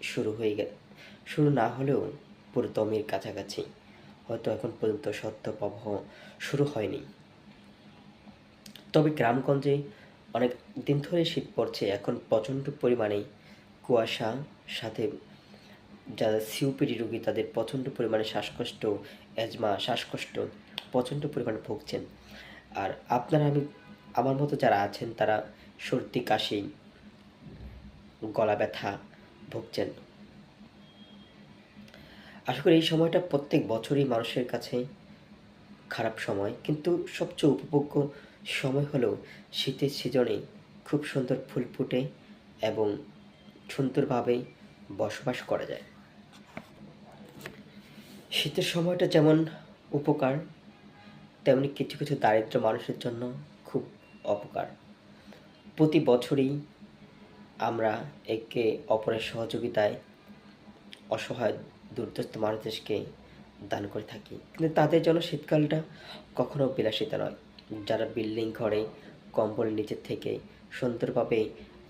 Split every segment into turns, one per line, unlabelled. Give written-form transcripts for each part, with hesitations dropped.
শুরু না হলেও পুরো দমের কাছাকাছি, হয়তো এখন পর্যন্ত শৈত্যপ্রবাহ শুরু হয়নি। তবে গ্রামগঞ্জে অনেক দিন ধরে শীত পড়ছে, এখন প্রচণ্ড পরিমাণে কুয়াশা, সাথে যারা সিওপিডি রোগী তাদের প্রচণ্ড পরিমাণে শ্বাসকষ্ট, অ্যাজমা, শ্বাসকষ্ট প্রচণ্ড পরিমাণে ভুগছেন। আর আমার মতো যারা আছেন তারা সর্দি, কাশি, গলা ব্যথা ভুগছেন। আশা করি এই সময়টা প্রত্যেক বছরই মানুষের কাছে খারাপ সময়, কিন্তু সবচেয়ে উপভোগ্য সময় হলো শীতের সিজনে খুব সুন্দর ফুল ফুটে এবং সুন্দরভাবে বসবাস করা যায়। শীতের সময়টা যেমন উপকার, তেমনি কিছু কিছু দারিদ্র মানুষের জন্য খুব অপকার। প্রতি বছরই আমরা একে অপরের সহযোগিতায় অসহায় দুর্ধর্ষ মানুষদেরকে দান করে থাকি, কিন্তু তাদের জন্য শীতকালটা কখনো বিলাসিতা নয়। যারা বিল্ডিং ঘরে কম্বল নিচের থেকে সুন্দরভাবে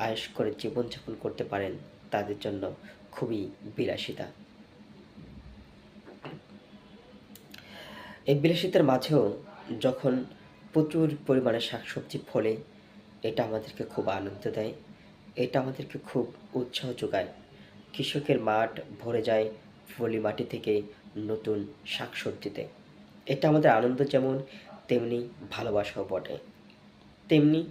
আয়েশ করে জীবনযাপন করতে পারেন, তাদের জন্য খুবই বিলাসিতা। এই বিলাসিতার মাঝেও যখন প্রচুর পরিমাণে শাকসবজি ফলে, এটা আমাদেরকে খুব আনন্দ দেয়, এটা আমাদেরকে খুব উৎসাহ যোগায়। কৃষকের মাঠ ভরে যায় পলি মাটি থেকে নতুন শাকসবজিতে। এটা আমাদের আনন্দ যেমন, তেমনি ভালোবাসাও বটে। তেমনি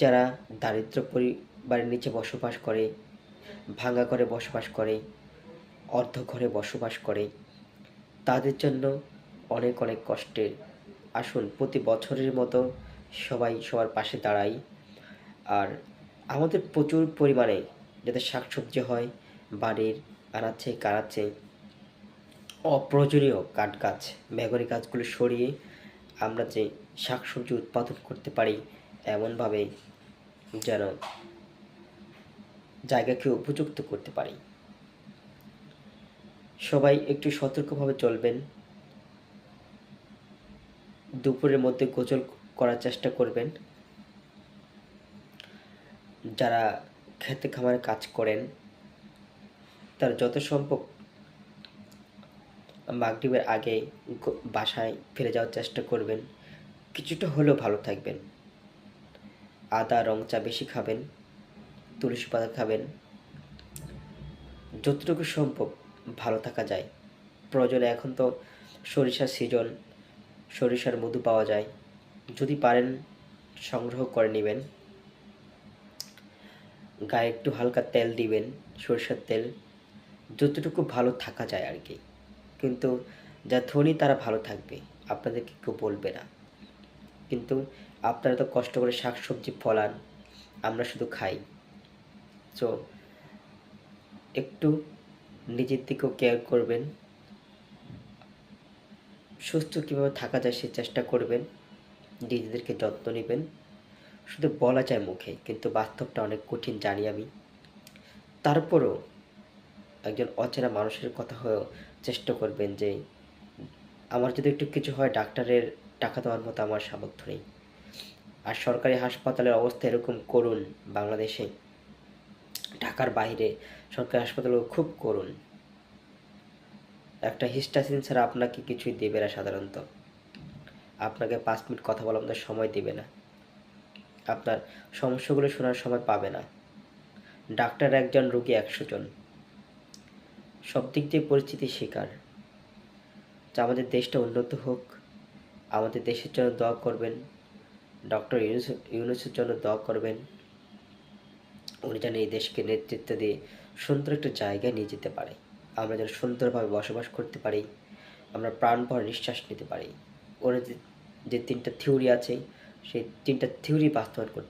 যারা দারিদ্র পরিবারের নিচে বসবাস করে, ভাঙা ঘরে বসবাস করে, অর্ধ ঘরে বসবাস করে, তাদের জন্য অনেক অনেক কষ্টের। আসুন প্রতি বছরের মতো সবাই সবার পাশে দাঁড়াই। আর আমাদের প্রচুর পরিমাণে যাতে শাকসবজি হয়, বাড়ির আনাচে কানাচে অপ্রয়োজনীয় কাঠ গাছ, মেহগনি গাছগুলো সরিয়ে আমরা যে শাকসবজি উৎপাদন করতে পারি, এমনভাবে যেন জায়গাকে উপযুক্ত করতে পারি। সবাই একটু সতর্কভাবে চলবেন। দুপুরের মধ্যে গোসল করার চেষ্টা করবেন। যারা খেতে খামারে কাজ করেন তারা যত সম্ভব মাগরিবের আগে বাসায় ফিরে যাওয়ার চেষ্টা করবেন। কিছুটা হলেও ভালো থাকবেন। আদা, রং চা বেশি খাবেন, তুলসী পাতা খাবেন। যতটুকু সম্ভব ভালো থাকা যায়। প্রয়োজনে এখন তো সরিষার সিজন, সরিষার মধু পাওয়া যায়, যদি পারেন সংগ্রহ করে নেবেন। গায়ে একটু হালকা তেল দিবেন, সরিষার তেল, যতটুকু ভালো থাকা যায় আর কি। কিন্তু যা ধনী তারা ভালো থাকবে, আপনাদেরকে কেউ বলবে না। কিন্তু আপনারা তো কষ্ট করে শাকসবজি ফলান, আমরা শুধু খাই। সো একটু নিজের দিকেও কেয়ার করবেন। সুস্থ কীভাবে থাকা যায় সে চেষ্টা করবেন, নিজেদেরকে যত্ন নেবেন। শুধু বলা যায় মুখে, কিন্তু বাস্তবটা অনেক কঠিন জানি আমি। তারপরও একজন অচেনা মানুষের কথা হয়েও চেষ্টা করবেন যে আমার যদি একটু কিছু হয়, ডাক্তারের টাকা দেওয়ার মতো আমার সামর্থ্য নেই। আর সরকারি হাসপাতালের অবস্থা এরকম করুন বাংলাদেশে, ঢাকার বাইরে সরকারি হাসপাতালগুলো খুব করুন। একটা হিস্টাসিন ছাড়া আপনাকে কিছুই দেবে না সাধারণত। আপনাকে 5 মিনিট কথা বলার মতো সময় দেবে না, আপনার সমস্যাগুলো শোনার সময় পাবে না। ডাক্তার একজন, রোগী 100 জন। সব দিক দিয়ে পরিস্থিতির শিকার। যা আমাদের দেশটা উন্নত হোক, আমাদের দেশের জন্য দোয়া করবেন। ডক্টর ইউনূসের জন্য দোয়া করবেন। উনি যেন এই দেশকে নেতৃত্ব দিয়ে সুন্দর একটা জায়গায় নিয়ে যেতে পারে। আমরা যেন সুন্দরভাবে বসবাস করতে পারি, আমরা প্রাণভর নিঃশ্বাস নিতে পারি। ওর যে 3টা থিওরি আছে, সেই 3টা থিওরি বাস্তবায়ন করতে